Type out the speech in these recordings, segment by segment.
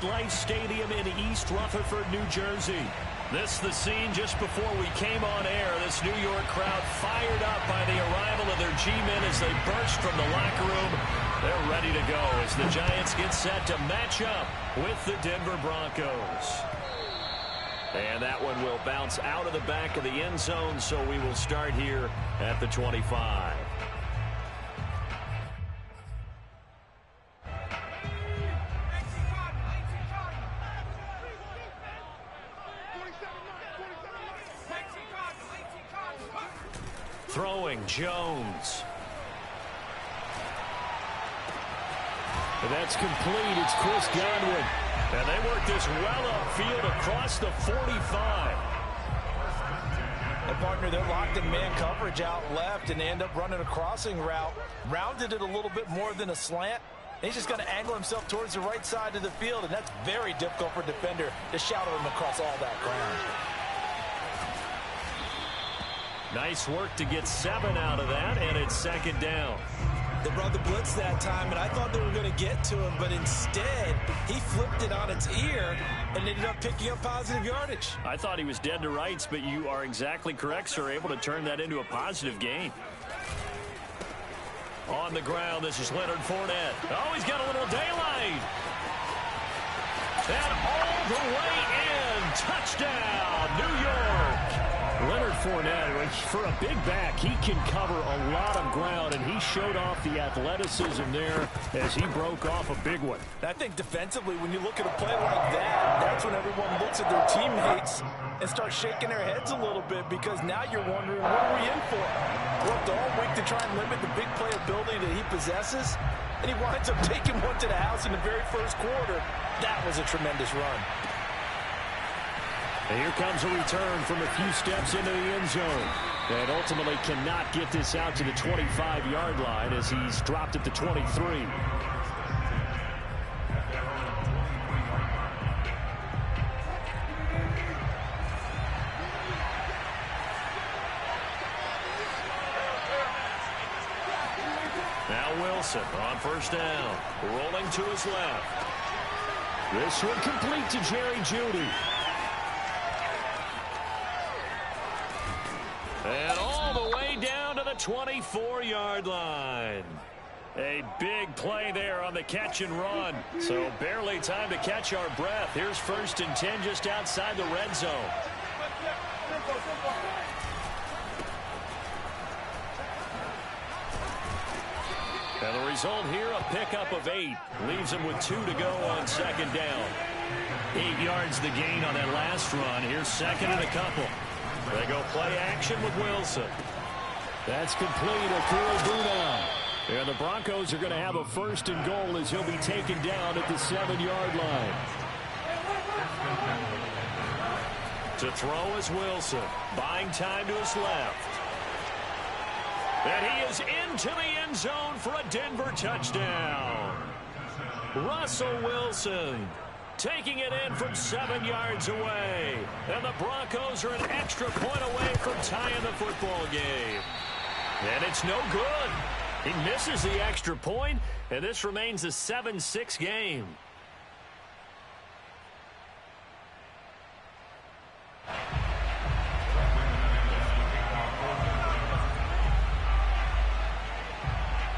Life Stadium in East Rutherford, New Jersey. This the scene just before we came on air. This New York crowd fired up by the arrival of their G-men as they burst from the locker room. They're ready to go as the Giants get set to match up with the Denver Broncos. And that one will bounce out of the back of the end zone, so we will start here at the 25. Throwing Jones. And that's complete. It's Chris Godwin. And they work this well upfield across the 45. And partner, they're locked in man coverage out left, and they end up running a crossing route. Rounded it a little bit more than a slant. And he's just going to angle himself towards the right side of the field, and that's very difficult for a defender to shadow him across all that ground. Nice work to get 7 out of that, and it's second down. They brought the blitz that time, and I thought they were going to get to him, but instead, he flipped it on its ear and ended up picking up positive yardage. I thought he was dead to rights, but you are exactly correct, sir. Able to turn that into a positive gain. On the ground, this is Leonard Fournette. Oh, he's got a little daylight. And all the way in. Touchdown, New York. Leonard Fournette, for a big back, he can cover a lot of ground, and he showed off the athleticism there as he broke off a big one. I think defensively, when you look at a play like that, that's when everyone looks at their teammates and starts shaking their heads a little bit, because now you're wondering, what are we in for? Worked all week to try and limit the big play ability that he possesses, and he winds up taking one to the house in the very first quarter. That was a tremendous run. And here comes a return from a few steps into the end zone. And ultimately cannot get this out to the 25-yard line as he's dropped at the 23. Now Wilson on first down. Rolling to his left. This one complete to Jerry Jeudy. And all the way down to the 24-yard line. A big play there on the catch and run. So barely time to catch our breath. Here's 1st and 10 just outside the red zone. And the result here, a pickup of 8. Leaves them with 2 to go on second down. 8 yards the gain on that last run. Here's second and a couple. They go play action with Wilson. That's complete. Akuru-Buna. And the Broncos are going to have a 1st and goal as he'll be taken down at the 7-yard line. To throw is Wilson. Buying time to his left. And he is into the end zone for a Denver touchdown. Russell Wilson taking it in from 7 yards away. And the Broncos are an extra point away from tying the football game. And it's no good. He misses the extra point, and this remains a 7-6 game.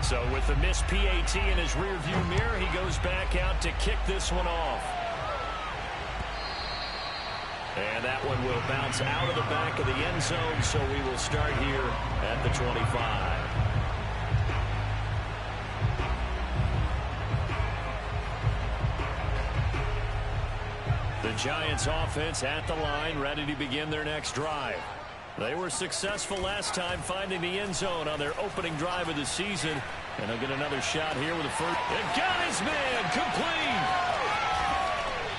So with the missed PAT in his rearview mirror, he goes back out to kick this one off. And that one will bounce out of the back of the end zone, so we will start here at the 25. The Giants offense at the line, ready to begin their next drive. They were successful last time finding the end zone on their opening drive of the season. And they'll get another shot here with a first. And got his man complete.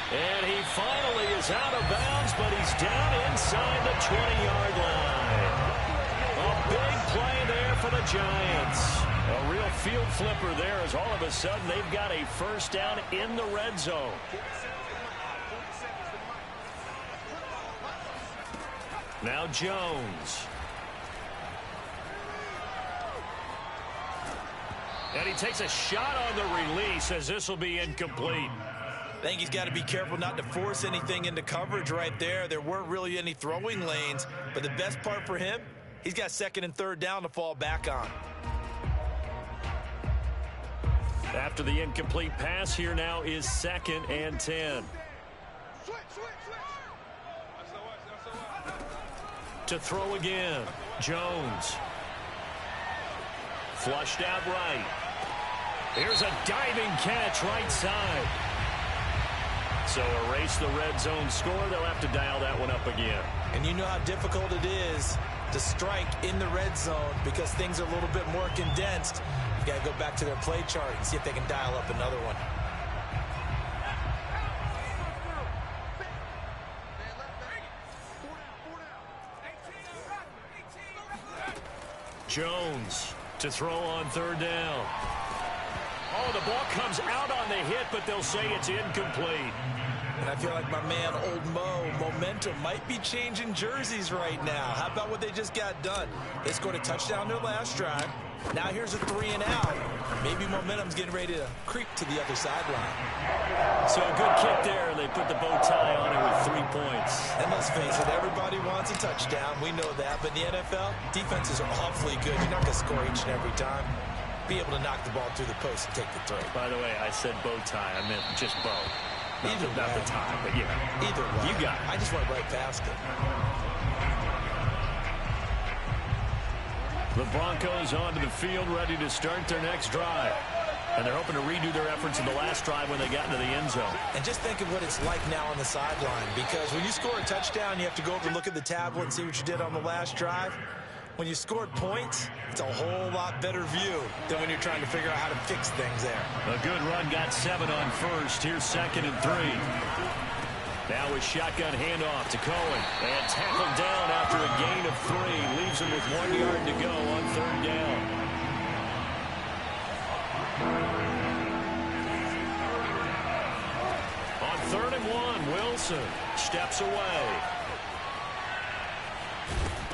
And he finally is out of bounds, but he's down inside the 20-yard line. A big play there for the Giants. A real field flipper there as all of a sudden they've got a first down in the red zone. Now Jones. And he takes a shot on the release as this will be incomplete. I think he's got to be careful not to force anything into coverage right there. There weren't really any throwing lanes, but the best part for him, he's got second and third down to fall back on. After the incomplete pass, here now is 2nd and 10. To throw again, Jones. Flushed out right. Here's a diving catch right side. So erase the red zone score. They'll have to dial that one up again. And you know how difficult it is to strike in the red zone because things are a little bit more condensed. You've got to go back to their play chart and see if they can dial up another one. Jones to throw on third down. Oh, the ball comes out on the hit, but they'll say it's incomplete. And I feel like my man, Old Mo, momentum might be changing jerseys right now. How about what they just got done? They scored a touchdown their last drive. Now here's a 3 and out. Maybe momentum's getting ready to creep to the other sideline. So a good kick there. They put the bow tie on it with 3 points. And let's face it, everybody wants a touchdown. We know that. But in the NFL, defenses are awfully good. You're not going to score each and every time. Be able to knock the ball through the post and take the throw. By the way, I said bow tie. I meant just bow. Not the tie, but yeah. Either way. You got it. I just went right past it. The Broncos onto the field, ready to start their next drive. And they're hoping to redo their efforts in the last drive when they got into the end zone. And just think of what it's like now on the sideline. Because when you score a touchdown, you have to go over and look at the tablet and see what you did on the last drive. When you scored points, it's a whole lot better view than when you're trying to figure out how to fix things there. A good run, got 7 on first. Here's 2nd and 3. Now a shotgun handoff to Cohen. And tackled down after a gain of 3. Leaves him with 1 yard to go on third down. On 3rd and 1, Wilson steps away.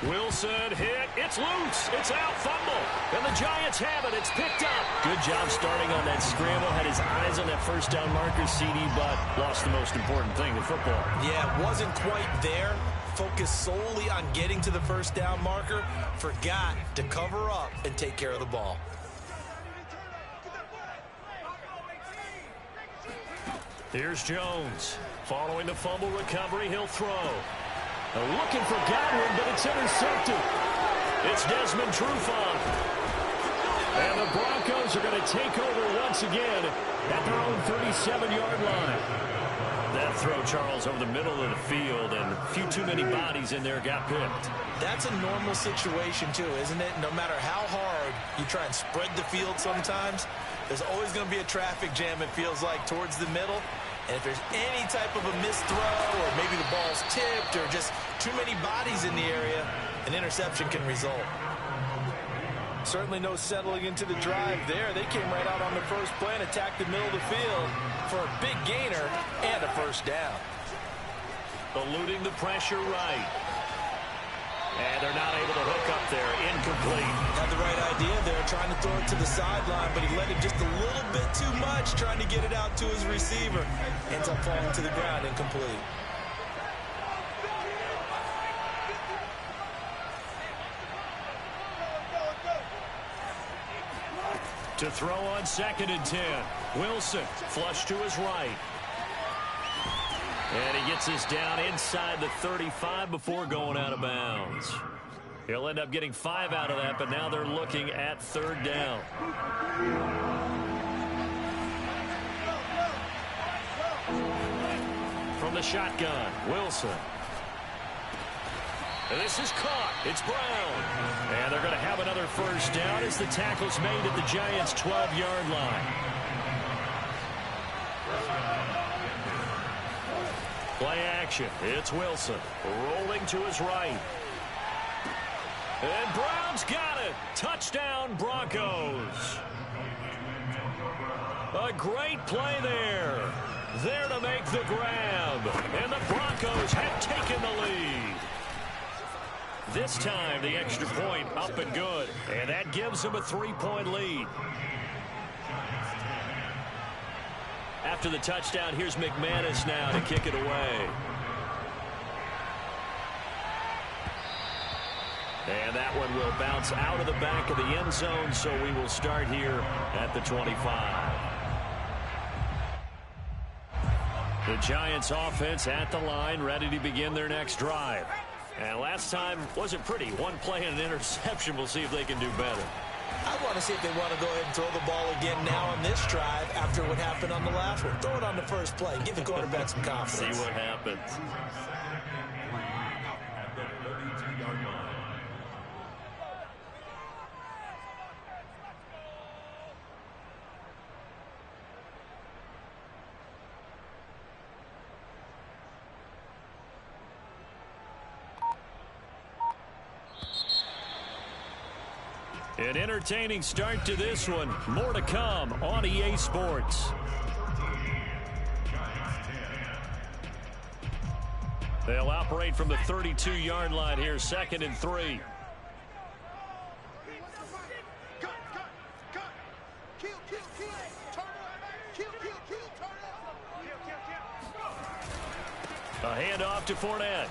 Wilson hit. It's loose. It's out. Fumble. And the Giants have it. It's picked up. Good job starting on that scramble. Had his eyes on that first down marker, CD, but lost the most important thing, the football. Yeah, wasn't quite there. Focused solely on getting to the first down marker. Forgot to cover up and take care of the ball. Here's Jones. Following the fumble recovery, he'll throw. Looking for Godwin, but it's intercepted. It's Desmond Trufant. And the Broncos are going to take over once again at their own 37-yard line. That throw, Charles, over the middle of the field, and a few too many bodies in there got picked. That's a normal situation, too, isn't it? No matter how hard you try and spread the field sometimes, there's always going to be a traffic jam, it feels like, towards the middle. And if there's any type of a missed throw or maybe the ball's tipped or just too many bodies in the area, an interception can result. Certainly no settling into the drive there. They came right out on the first play and attacked the middle of the field for a big gainer and a first down. Eluding the pressure right. And they're not able to hook up there. Incomplete. Had the right idea there, trying to throw it to the sideline, but he let it just a little bit too much, trying to get it out to his receiver. Ends up falling to the ground, incomplete. To throw on 2nd and 10. Wilson, flush to his right. And he gets this down inside the 35 before going out of bounds. He'll end up getting 5 out of that, but now they're looking at third down. From the shotgun, Wilson. And this is caught. It's Brown. And they're going to have another first down as the tackle's made at the Giants' 12-yard line. Play action. It's Wilson rolling to his right. And Brown's got it. Touchdown, Broncos. A great play there. There to make the grab. And the Broncos have taken the lead. This time, the extra point up and good. And that gives them a 3-point lead. After the touchdown, here's McManus now to kick it away. And that one will bounce out of the back of the end zone, so we will start here at the 25. The Giants offense at the line, ready to begin their next drive. And last time wasn't pretty. One play and an interception. We'll see if they can do better. I want to see if they want to go ahead and throw the ball again now on this drive after what happened on the last one. Throw it on the first play. Give the quarterback some confidence. See what happens. An entertaining start to this one. More to come on EA Sports. They'll operate from the 32-yard line here, 2nd and 3. A handoff to Fournette.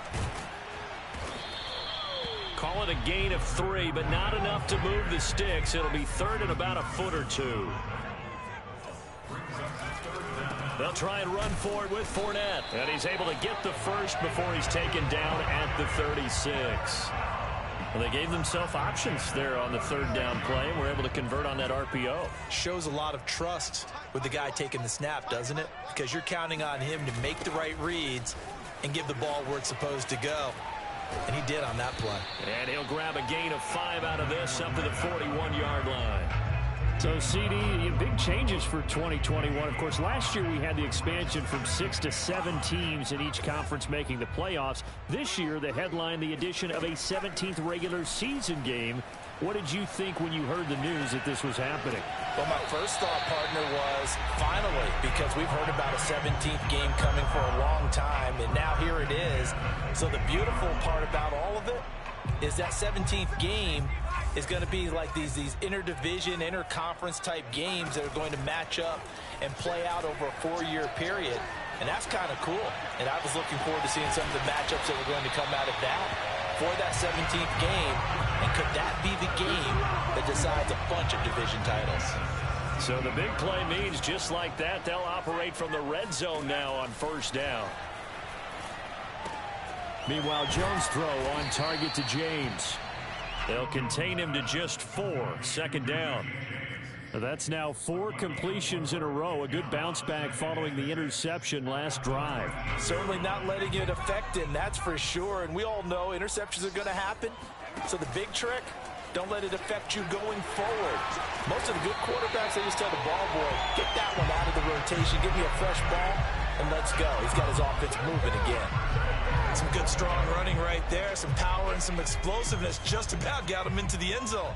Call it a gain of 3, but not enough to move the sticks. It'll be 3rd and about a foot or 2. They'll try and run for it with Fournette. And he's able to get the first before he's taken down at the 36. Well, they gave themselves options there on the 3rd down play and were able to convert on that RPO. Shows a lot of trust with the guy taking the snap, doesn't it? Because you're counting on him to make the right reads and give the ball where it's supposed to go. And he did on that play. And he'll grab a gain of 5 out of this up to the 41-yard line. So, CD, big changes for 2021. Of course, last year we had the expansion from 6 to 7 teams in each conference making the playoffs. This year, they headlined the addition of a 17th regular season game. What did you think when you heard the news that this was happening? Well, my first thought, partner, was finally, because we've heard about a 17th game coming for a long time, and now here it is. So the beautiful part about all of it is that 17th game is going to be like these interdivision, interconference type games that are going to match up and play out over a 4-year period. And that's kind of cool. And I was looking forward to seeing some of the matchups that were going to come out of that for that 17th game. And could that be the game that decides a bunch of division titles? So the big play means just like that, they'll operate from the red zone now on 1st down. Meanwhile, Jones' throw on target to James. They'll contain him to just 4. 2nd down. That's now 4 completions in a row. A good bounce back following the interception last drive. Certainly not letting it affect him, that's for sure. And we all know interceptions are going to happen. So the big trick, don't let it affect you going forward. Most of the good quarterbacks, they just tell the ball boy, get that one out of the rotation, give me a fresh ball, and let's go. He's got his offense moving again. Some good strong running right there, some power and some explosiveness just about got him into the end zone.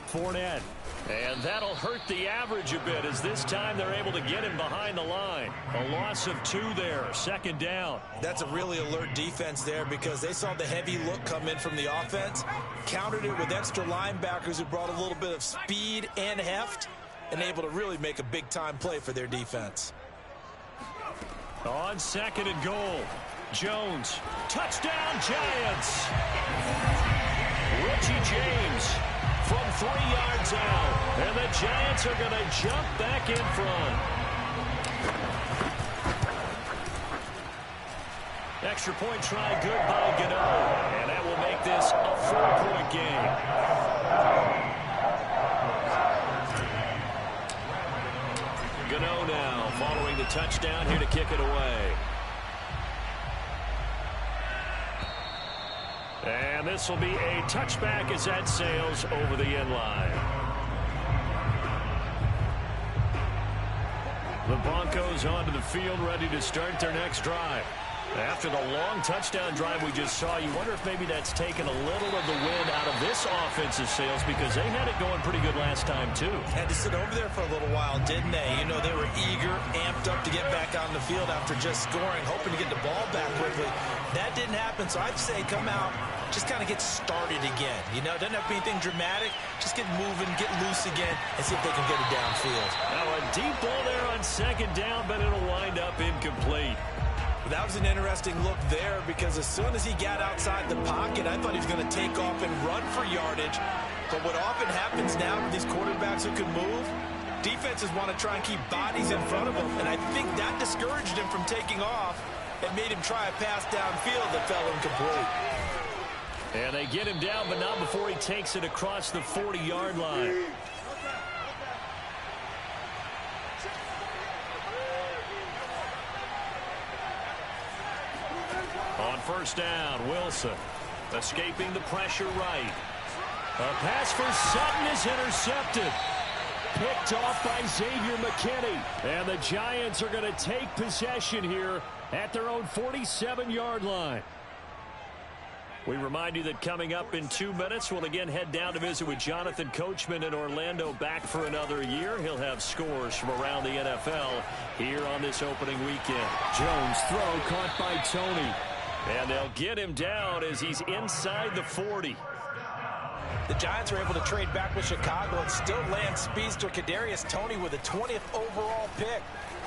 Fournette. And that'll hurt the average a bit as this time they're able to get him behind the line. A loss of 2 there, 2nd down. That's a really alert defense there because they saw the heavy look come in from the offense, countered it with extra linebackers who brought a little bit of speed and heft, and able to really make a big-time play for their defense. On 2nd and goal, Jones. Touchdown, Giants! Richie James from 3 yards out. And the Giants are going to jump back in front. Extra point try good by Gano. And that will make this a 4-point game. Gano now following the touchdown here to kick it away. And this will be a touchback as that sails over the end line. The Broncos onto the field ready to start their next drive. After the long touchdown drive we just saw, you wonder if maybe that's taken a little of the wind out of this offensive sails, because they had it going pretty good last time, too. Had to sit over there for a little while, didn't they? You know, they were eager, amped up to get back on the field after just scoring, hoping to get the ball back quickly. That didn't happen, so I'd say come out, just kind of get started again. You know, it doesn't have to be anything dramatic. Just get moving, get loose again, and see if they can get it downfield. Now a deep ball there on second down, but it'll wind up incomplete. That was an interesting look there, because as soon as he got outside the pocket, I thought he was going to take off and run for yardage. But what often happens now with these quarterbacks who can move, defenses want to try and keep bodies in front of them, and I think that discouraged him from taking off and made him try a pass downfield that fell incomplete. And they get him down, but not before he takes it across the 40-yard line. On first down, Wilson escaping the pressure right. A pass for Sutton is intercepted. Picked off by Xavier McKinney. And the Giants are going to take possession here at their own 47-yard line. We remind you that coming up in 2 minutes, we'll again head down to visit with Jonathan Coachman in Orlando, back for another year. He'll have scores from around the NFL here on this opening weekend. Jones' throw caught by Tony. And they'll get him down as he's inside the 40. The Giants are able to trade back with Chicago and still land speedster Kadarius Toney with a 20th overall pick.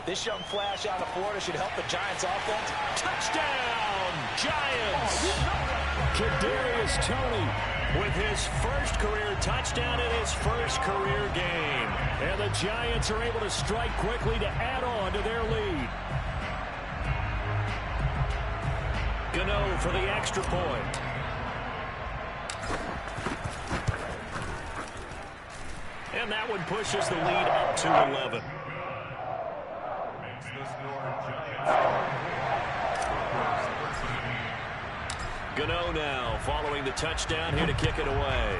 This young flash out of Florida should help the Giants offense. Touchdown, Giants! Kadarius Toney with his first career touchdown in his first career game. And the Giants are able to strike quickly to add on to their lead. Gano for the extra point. And that one pushes the lead up to 11. Gano now following the touchdown here to kick it away.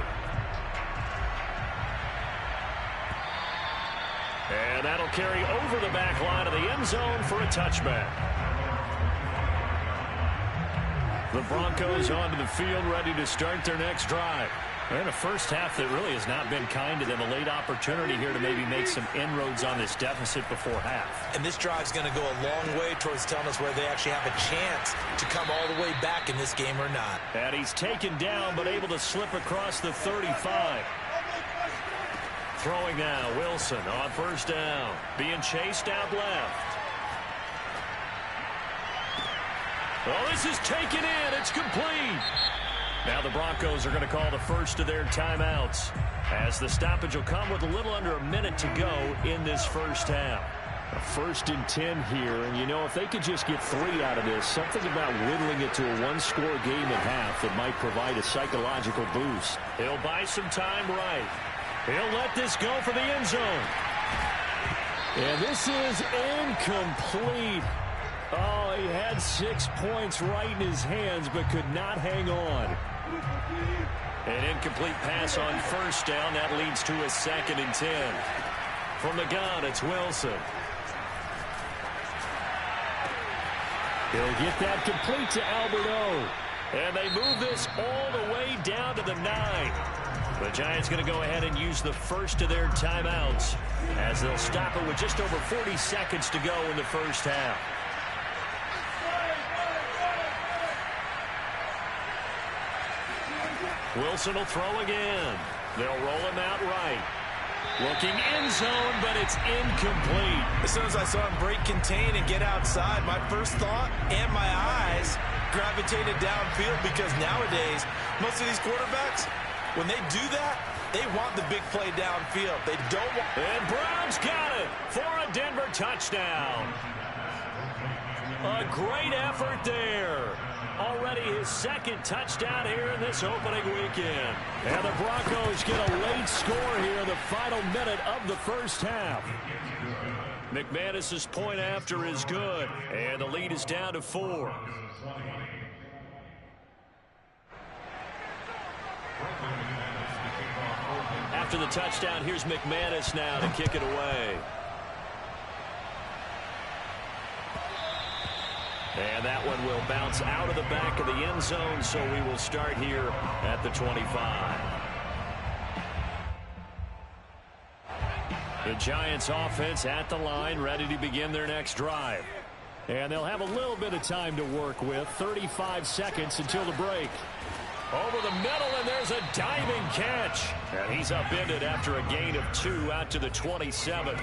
And that'll carry over the back line of the end zone for a touchback. The Broncos onto the field, ready to start their next drive. And a first half that really has not been kind to them. A late opportunity here to maybe make some inroads on this deficit before half. And this drive's going to go a long way towards telling us where they actually have a chance to come all the way back in this game or not. And he's taken down, but able to slip across the 35. Throwing now, Wilson on first down. Being chased out left. Oh, this is taken in. It's complete. Now the Broncos are going to call the first of their timeouts, as the stoppage will come with a little under a minute to go in this first half. A 1st and 10 here, and you know, if they could just get 3 out of this, something about whittling it to a one-score game at half that might provide a psychological boost. He'll buy some time right. He'll let this go for the end zone. And this is incomplete. Oh, he had 6 points right in his hands, but could not hang on. An incomplete pass on first down. That leads to a 2nd and 10. From the gun, it's Wilson. He'll get that complete to Alberto. And they move this all the way down to the 9. The Giants going to go ahead and use the first of their timeouts, as they'll stop it with just over 40 seconds to go in the first half. Wilson will throw again. They'll roll him out right. Looking end zone, but it's incomplete. As soon as I saw him break contain and get outside, my first thought and my eyes gravitated downfield, because nowadays, most of these quarterbacks, when they do that, they want the big play downfield. They don't want... And Brown's got it for a Denver touchdown. A great effort there. Already his 2nd touchdown here in this opening weekend. And the Broncos get a late score here in the final minute of the first half. McManus's point after is good, and the lead is down to 4. After the touchdown, here's McManus now to kick it away. And that one will bounce out of the back of the end zone, so we will start here at the 25. The Giants offense at the line, ready to begin their next drive. And they'll have a little bit of time to work with, 35 seconds until the break. Over the middle, and there's a diving catch. And he's upended after a gain of 2 out to the 27.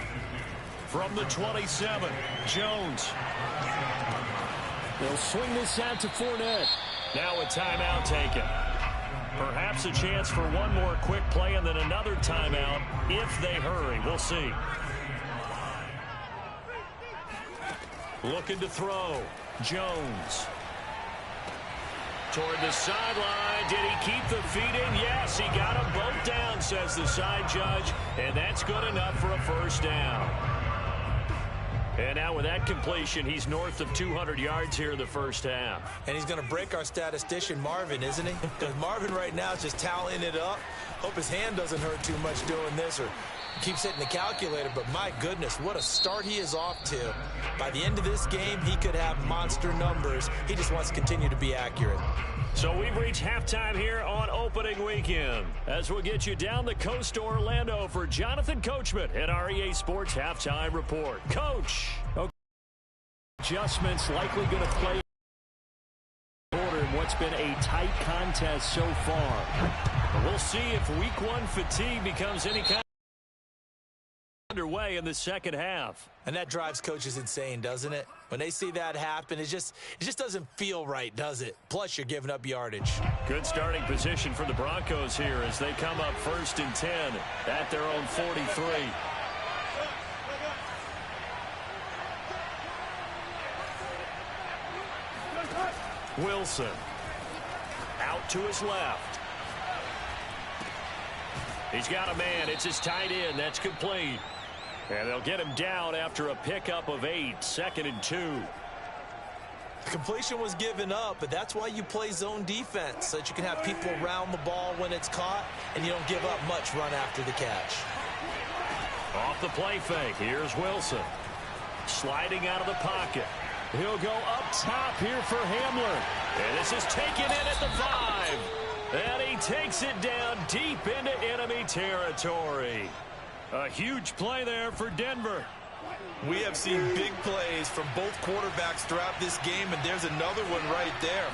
From the 27, Jones. They'll swing this out to Fournette. Now a timeout taken. Perhaps a chance for one more quick play and then another timeout if they hurry. We'll see. Looking to throw. Jones. Toward the sideline. Did he keep the feet in? Yes, he got them both down, says the side judge. And that's good enough for a first down. And now with that completion, he's north of 200 yards here in the first half. And he's going to break our statistician, Marvin, isn't he? Because Marvin right now is just tallying it up. Hope his hand doesn't hurt too much doing this or keeps hitting the calculator. But my goodness, what a start he is off to. By the end of this game, he could have monster numbers. He just wants to continue to be accurate. So we've reached halftime here on opening weekend. As we'll get you down the coast to Orlando for Jonathan Coachman at our EA Sports Halftime Report. Coach. Okay. Adjustments likely going to play in what's been a tight contest so far. We'll see if week 1 fatigue becomes any kind of underway in the second half. And that drives coaches insane, doesn't it? When they see that happen, it just doesn't feel right, does it? Plus, you're giving up yardage. Good starting position for the Broncos here as they come up 1st and 10 at their own 43. Wilson out to his left. He's got a man. It's his tight end. That's complete. And they'll get him down after a pickup of 8, 2nd and 2. The completion was given up, but that's why you play zone defense, so that you can have people around the ball when it's caught, and you don't give up much run after the catch. Off the play fake, here's Wilson. Sliding out of the pocket. He'll go up top here for Hamler. And this is taken in at the 5. And he takes it down deep into enemy territory. A huge play there for Denver. We have seen big plays from both quarterbacks throughout this game, and there's another one right there.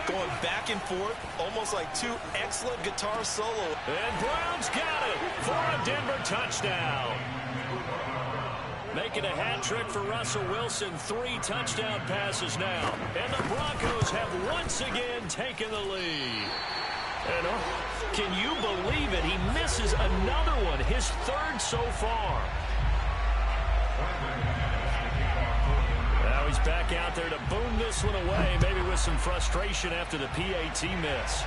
Going back and forth, almost like 2 excellent guitar solos. And Brown's got it for a Denver touchdown. Making a hat trick for Russell Wilson. 3 touchdown passes now. And the Broncos have once again taken the lead. And can you believe it? He misses another one, his 3rd so far. Now he's back out there to boom this one away, maybe with some frustration after the PAT miss.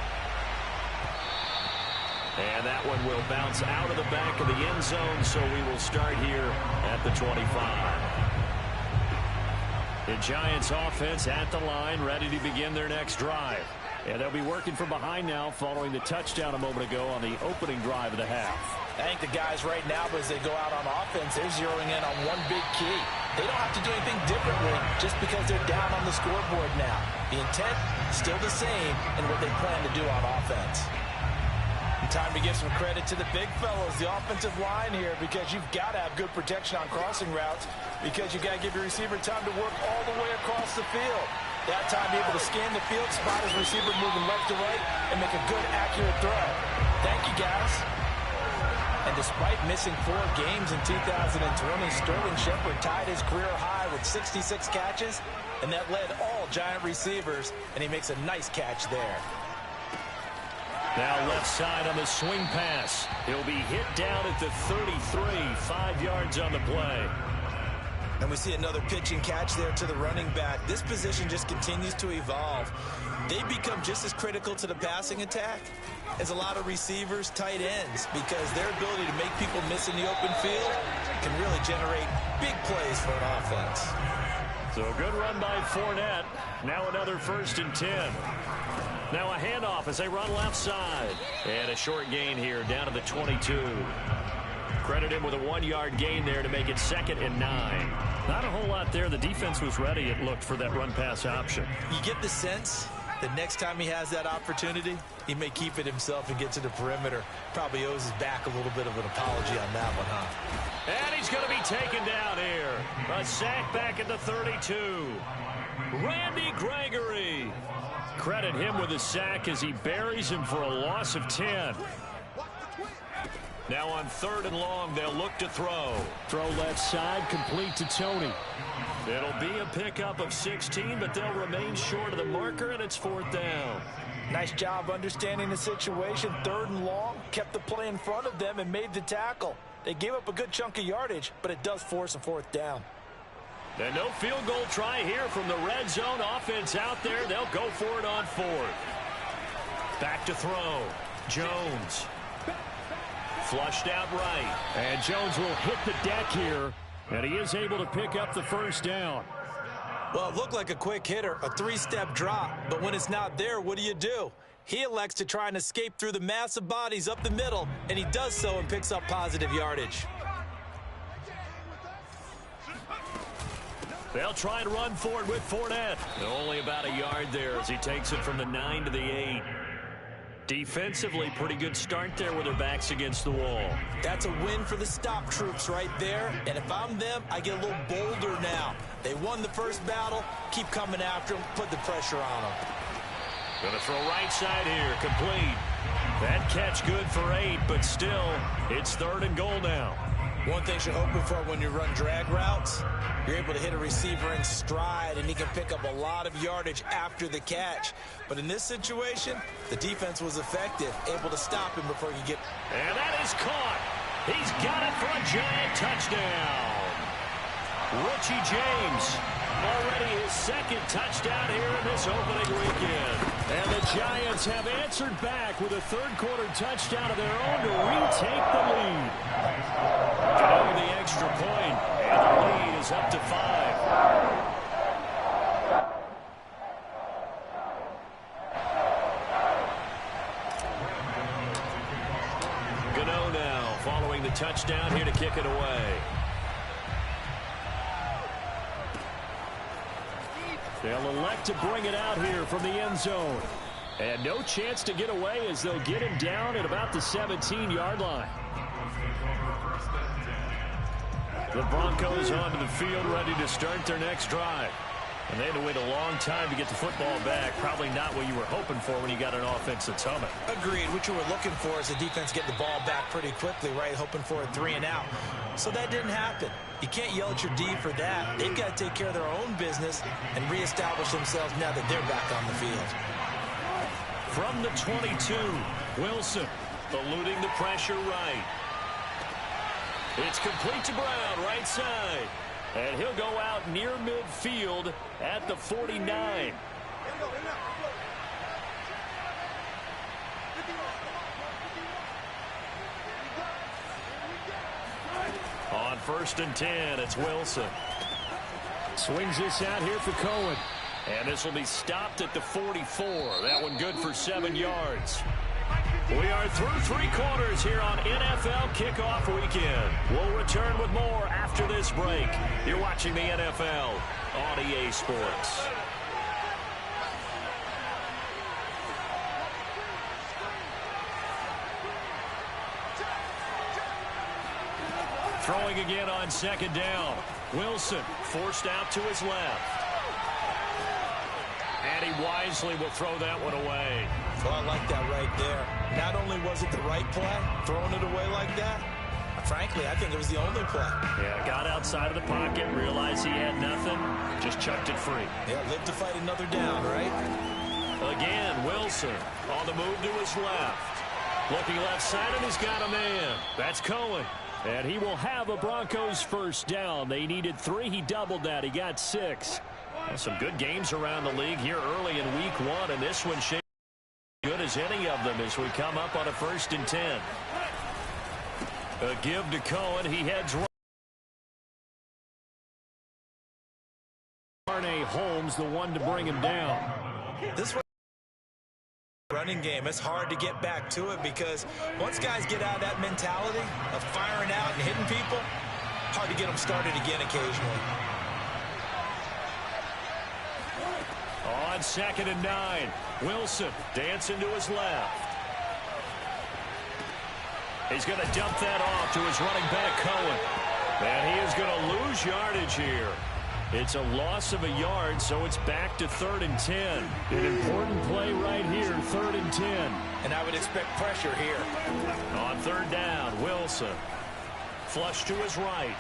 And that one will bounce out of the back of the end zone, so we will start here at the 25. The Giants offense at the line, ready to begin their next drive. And they'll be working from behind now following the touchdown a moment ago on the opening drive of the half. I think the guys right now, as they go out on offense, they're zeroing in on one big key. They don't have to do anything differently just because they're down on the scoreboard now. The intent, still the same in what they plan to do on offense. And time to give some credit to the big fellows, the offensive line here, because you've got to have good protection on crossing routes because you've got to give your receiver time to work all the way across the field. That time, be able to scan the field, spot his receiver moving left to right, and make a good, accurate throw. Thank you, guys. And despite missing 4 games in 2020, Sterling Shepard tied his career high with 66 catches, and that led all Giant receivers, and he makes a nice catch there. Now left side on the swing pass. He'll be hit down at the 33, 5 yards on the play. And we see another pitch and catch there to the running back. This position just continues to evolve. They become just as critical to the passing attack as a lot of receivers, tight ends, because their ability to make people miss in the open field can really generate big plays for an offense. So good run by Fournette. Now another 1st and 10. Now a handoff as they run left side. And a short gain here down to the 22. Credit him with a 1-yard gain there to make it 2nd and 9. Not a whole lot there. The defense was ready, it looked, for that run-pass option. You get the sense that next time he has that opportunity, he may keep it himself and get to the perimeter. Probably owes his back a little bit of an apology on that one, huh? And he's going to be taken down here. A sack back at the 32. Randy Gregory. Credit him with a sack as he buries him for a loss of 10. Now on 3rd and long, they'll look to throw. Throw left side, complete to Tony. It'll be a pickup of 16, but they'll remain short of the marker, and it's 4th down. Nice job understanding the situation. 3rd and long, kept the play in front of them and made the tackle. They gave up a good chunk of yardage, but it does force a 4th down. And no field goal try here from the red zone. Offense out there. They'll go for it on 4th. Back to throw. Jones. Flushed out right. And Jones will hit the deck here. And he is able to pick up the 1st down. Well, it looked like a quick hitter, a 3-step drop. But when it's not there, what do? He elects to try and escape through the massive bodies up the middle, and he does so and picks up positive yardage. They'll try and run for it with Fournette. Only about a yard there as he takes it from the 9 to the 8. Defensively, pretty good start there with their backs against the wall. That's a win for the stop troops right there. And if I'm them, I get a little bolder now. They won the first battle. Keep coming after them. Put the pressure on them. Going to throw right side here. Complete. That catch good for 8, but still, it's 3rd and goal now. One thing you're hoping for when you run drag routes, you're able to hit a receiver in stride, and he can pick up a lot of yardage after the catch. But in this situation, the defense was effective, able to stop him before he could get... And that is caught. He's got it for a giant touchdown. Richie James, already his 2nd touchdown here in this opening weekend. And the Giants have answered back with a 3rd-quarter touchdown of their own to retake the lead. Over the extra point, and the lead is up to 5. Gano now following the touchdown here to kick it away. They'll elect to bring it out here from the end zone. And no chance to get away as they'll get him down at about the 17-yard line. The Broncos onto the field ready to start their next drive. And they had to wait a long time to get the football back. Probably not what you were hoping for when you got an offense that's humming. Agreed. What you were looking for is the defense get the ball back pretty quickly, right? Hoping for a 3 and out. So that didn't happen. You can't yell at your D for that. They've got to take care of their own business and reestablish themselves now that they're back on the field. From the 22, Wilson eluding the pressure right. It's complete to Brown, right side. And he'll go out near midfield at the 49. On 1st and 10, it's Wilson. Swings this out here for Cohen. And this will be stopped at the 44. That one good for 7 yards. We are through 3 quarters here on NFL Kickoff Weekend. We'll return with more after this break. You're watching the NFL on EA Sports. Throwing again on 2nd down. Wilson forced out to his left. And he wisely will throw that one away. Well, I like that right there. Not only was it the right play, throwing it away like that, frankly, I think it was the only play. Yeah, got outside of the pocket, realized he had nothing, just chucked it free. Yeah, live to fight another down, right? Again, Wilson on the move to his left. Looking left side, and he's got a man. That's Cohen. And he will have a Broncos 1st down. They needed 3. He doubled that. He got 6. Well, some good games around the league here early in week 1, and this one shaped good as any of them as we come up on a 1st and 10. A give to Cohen. He heads right. Holmes, the one to bring him down. This Running game, it's hard to get back to it because once guys get out of that mentality of firing out and hitting people, hard to get them started again occasionally. On 2nd and 9, Wilson dancing to his left. He's going to dump that off to his running back, Cohen. And he is going to lose yardage here. It's a loss of a yard, so it's back to 3rd and 10. An important play right here, 3rd and 10. And I would expect pressure here. On 3rd down, Wilson. Flush to his right.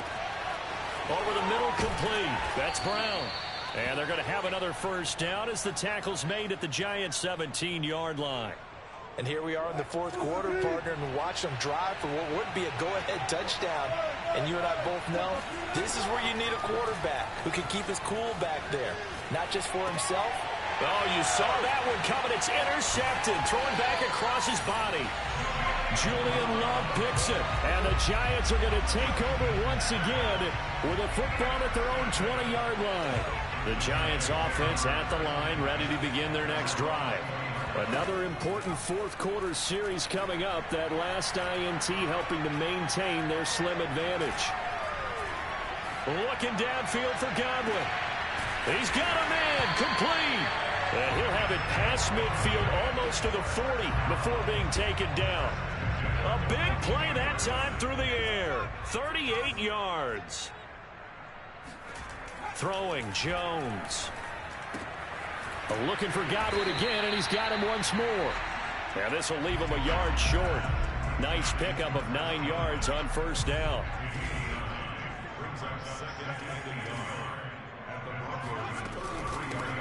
Over the middle, complete. That's Brown. And they're going to have another 1st down as the tackle's made at the Giants' 17-yard line. And here we are in the 4th quarter, partner, and watch them drive for what would be a go-ahead touchdown. And you and I both know this is where you need a quarterback who can keep his cool back there, not just for himself. Oh, you saw that one coming. It's intercepted, thrown back across his body. Julian Love picks it, and the Giants are going to take over once again with a football at their own 20-yard line. The Giants offense at the line, ready to begin their next drive. Another important 4th quarter series coming up. That last INT helping to maintain their slim advantage. Looking downfield for Godwin. He's got a man, complete. And he'll have it past midfield almost to the 40 before being taken down. A big play that time through the air. 38 yards. Throwing Jones. Looking for Godwin again, and he's got him once more. And this will leave him a yard short. Nice pickup of 9 yards on 1st down.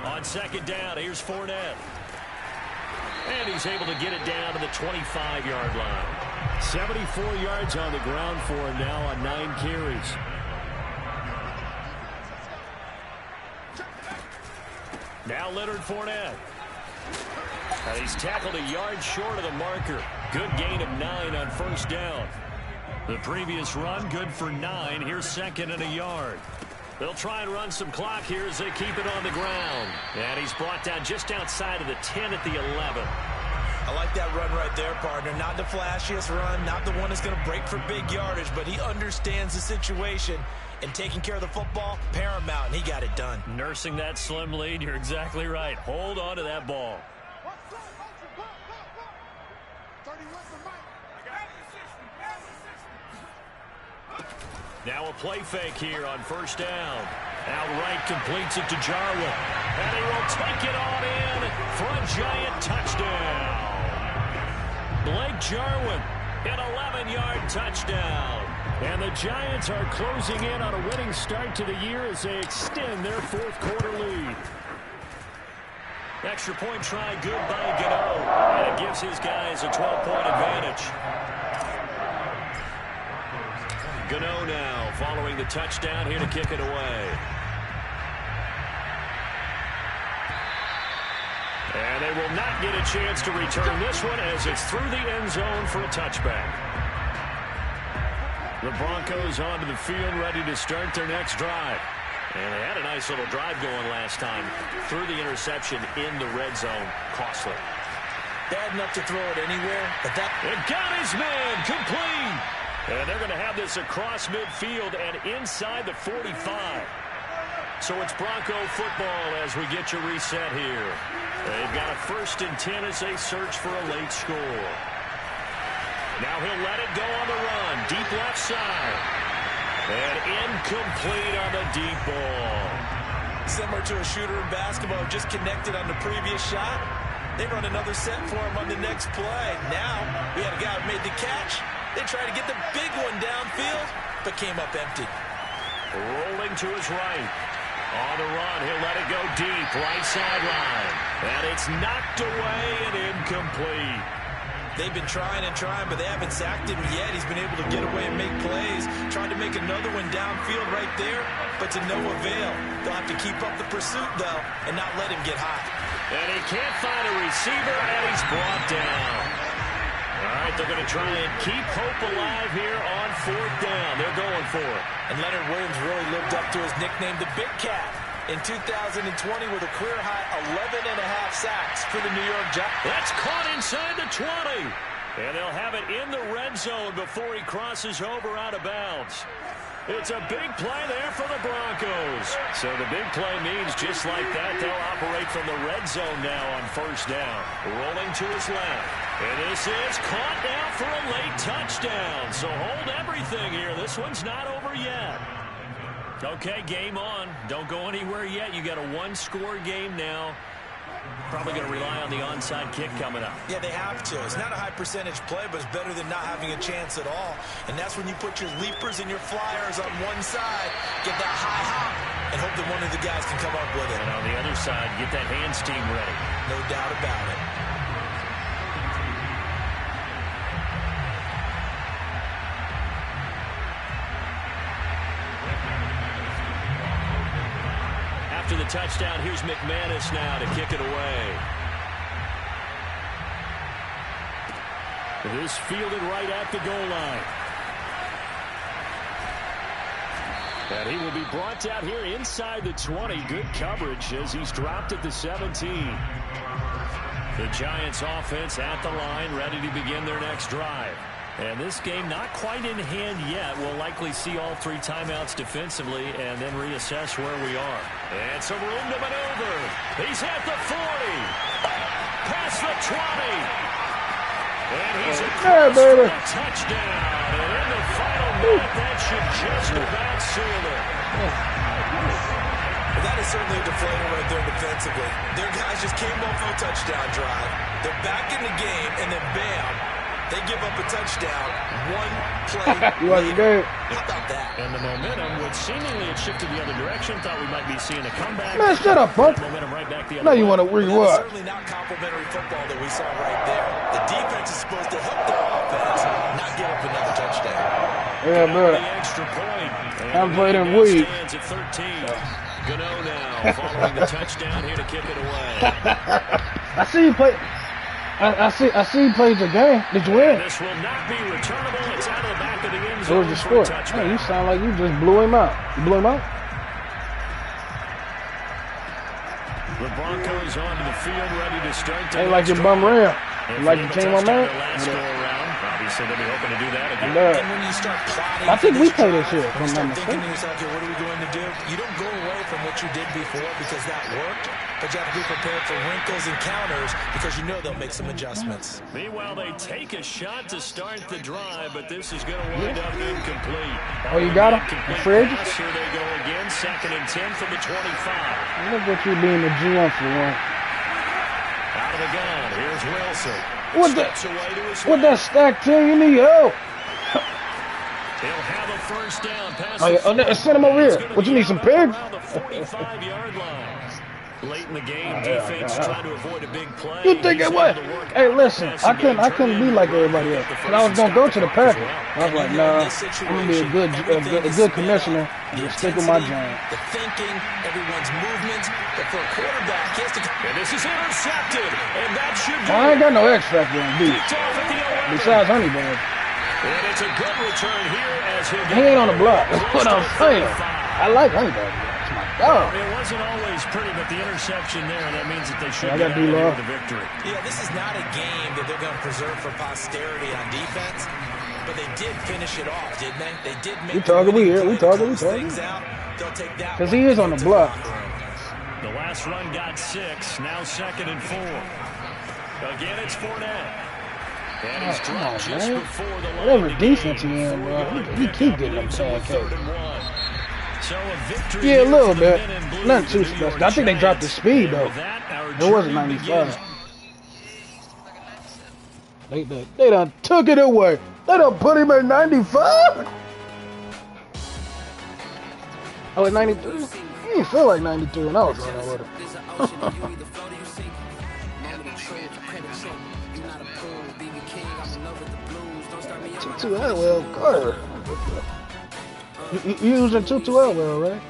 On 2nd down, here's Fournette. And he's able to get it down to the 25-yard line. 74 yards on the ground for him now on 9 carries. Now Leonard Fournette. And he's tackled a yard short of the marker. Good gain of 9 on 1st down. The previous run, good for 9. Here's 2nd and a yard. They'll try and run some clock here as they keep it on the ground. And he's brought down just outside of the 10 at the 11. I like that run right there, partner. Not the flashiest run, not the one that's going to break for big yardage, but he understands the situation. And taking care of the football, paramount, and he got it done. Nursing that slim lead, you're exactly right. Hold on to that ball. Now a play fake here on 1st down. Outright completes it to Jarwin. And he will take it on in for a Giant touchdown. Blake Jarwin, an 11-yard touchdown. And the Giants are closing in on a winning start to the year as they extend their 4th quarter lead. Extra point try good by Gano. And it gives his guys a 12-point advantage. Gano now following the touchdown here to kick it away. And they will not get a chance to return this one as it's through the end zone for a touchback. The Broncos onto the field, ready to start their next drive. And they had a nice little drive going last time. Through the interception in the red zone. Costly. Bad enough to throw it anywhere, but that... It got his man, complete. And they're going to have this across midfield and inside the 45. So it's Bronco football as we get you reset here. They've got a 1st and 10 as they search for a late score. Now he'll let it go on the run. Deep left side. And incomplete on the deep ball. Similar to a shooter in basketball, just connected on the previous shot. They run another set for him on the next play. Now we had a guy who made the catch. They tried to get the big one downfield, but came up empty. Rolling to his right. On the run, he'll let it go deep. Right sideline. And it's knocked away and incomplete. They've been trying and trying, but they haven't sacked him yet. He's been able to get away and make plays. Tried to make another one downfield right there, but to no avail. They'll have to keep up the pursuit, though, and not let him get hot. And he can't find a receiver, and he's brought down. All right, they're going to try and keep hope alive here on 4th down. They're going for it. And Leonard Williams really lived up to his nickname, the Big Cat. in 2020 with a career-high 11.5 sacks for the New York Giants. That's caught inside the 20. And they'll have it in the red zone before he crosses over out of bounds. It's a big play there for the Broncos. So the big play means just like that, they'll operate from the red zone now on first down. Rolling to his left. And this is caught now for a late touchdown. So hold everything here. This one's not over yet. Okay, game on. Don't go anywhere yet. You got a one-score game now. Probably going to rely on the onside kick coming up. Yeah, they have to. It's not a high percentage play, but it's better than not having a chance at all. And that's when you put your leapers and your flyers on one side, get that high hop, and hope that one of the guys can come up with it. And on the other side, get that hands team ready. No doubt about it. After the touchdown, here's McManus now to kick it away. This fielded right at the goal line. And he will be brought down here inside the 20. Good coverage as he's dropped at the 17. The Giants offense at the line, ready to begin their next drive. And this game not quite in hand yet. We'll likely see all three timeouts defensively and then reassess where we are. And some room to maneuver. He's at the 40. Past the 20. And he's across for a touchdown. And in the final minute, that should just about seal it. That is certainly a deflator right there defensively. Their guys just came off of a touchdown drive. They're back in the game, and then bam, they give up a touchdown. One play later. How about that? And the momentum would seemingly have shifted the other direction. Thought we might be seeing a comeback. Man, shut up, bro. Momentum right back the other now way. you want to rewatch. Certainly not complimentary football that we saw right there. The defense is supposed to help their offense, not give up another touchdown. Yeah, bro. Extra point. I haven't played in weeks. Stands at 13. Gano now following the touchdown here to kick it away. I see you play. I see you played the game. Did you win? This will not be returnable. It's out of the back of the end zone. What was the score? Man, you sound like you just blew him out. You blew him out? The Broncos onto the field, ready to start. Ain't like your bum ram. Like you came on man. Obviously, they'll be hoping to do that again. And when you start plotting, I think we played this shit. When you start thinking to yourself, okay, what are we going to do? You don't go away from what you did before because that worked, but you have to be prepared for wrinkles and counters because you know they'll make some adjustments. Meanwhile, they take a shot to start the drive, but this is going to wind up incomplete. Oh, you got him? Afraid? Here they go again, 2nd and 10 from the 25. Look at you being the GM for one. Out of the gun, here's Wilson. What that stack team? You need help. He'll have a first down pass. Send him over here. What, you need some pigs? The 45-yard line. Late in the game, defense trying to avoid a big play. You think it would? Hey, listen, I couldn't be like everybody else. But I was gonna go to the Packers. I was like, nah, I'm gonna be a good commissioner and just stick with my giant. The thinking, everyone's movement, but for a quarterback, he has to. And this is intercepted, and that should do. I ain't got no X factor on B. Besides Honeybag. And it's a good return here as he ain't on the block. That's what I'm saying. I like Honeybag. That's my dog. It wasn't always pretty, but the interception there, that means that they should get out with the victory. Yeah, this is not a game that they're going to preserve for posterity on defense, but they did finish it off, didn't they? They did make we talking. Things out. They'll take that. Because he is on the block. The last run got 6, now 2nd and 4. Again, it's Fournette. And he's dropped just before the line. Whatever defense he in, bro, he keep getting them pancakes. So a victory. Yeah, a little bit. Nothing too special. I think they dropped the speed, though. It wasn't 95. They done took it away. They done put him at 95? Oh, at 93? He didn't feel like 93 when I was running with him. 2 Elwell, Carter. You using 2 Elwell, right?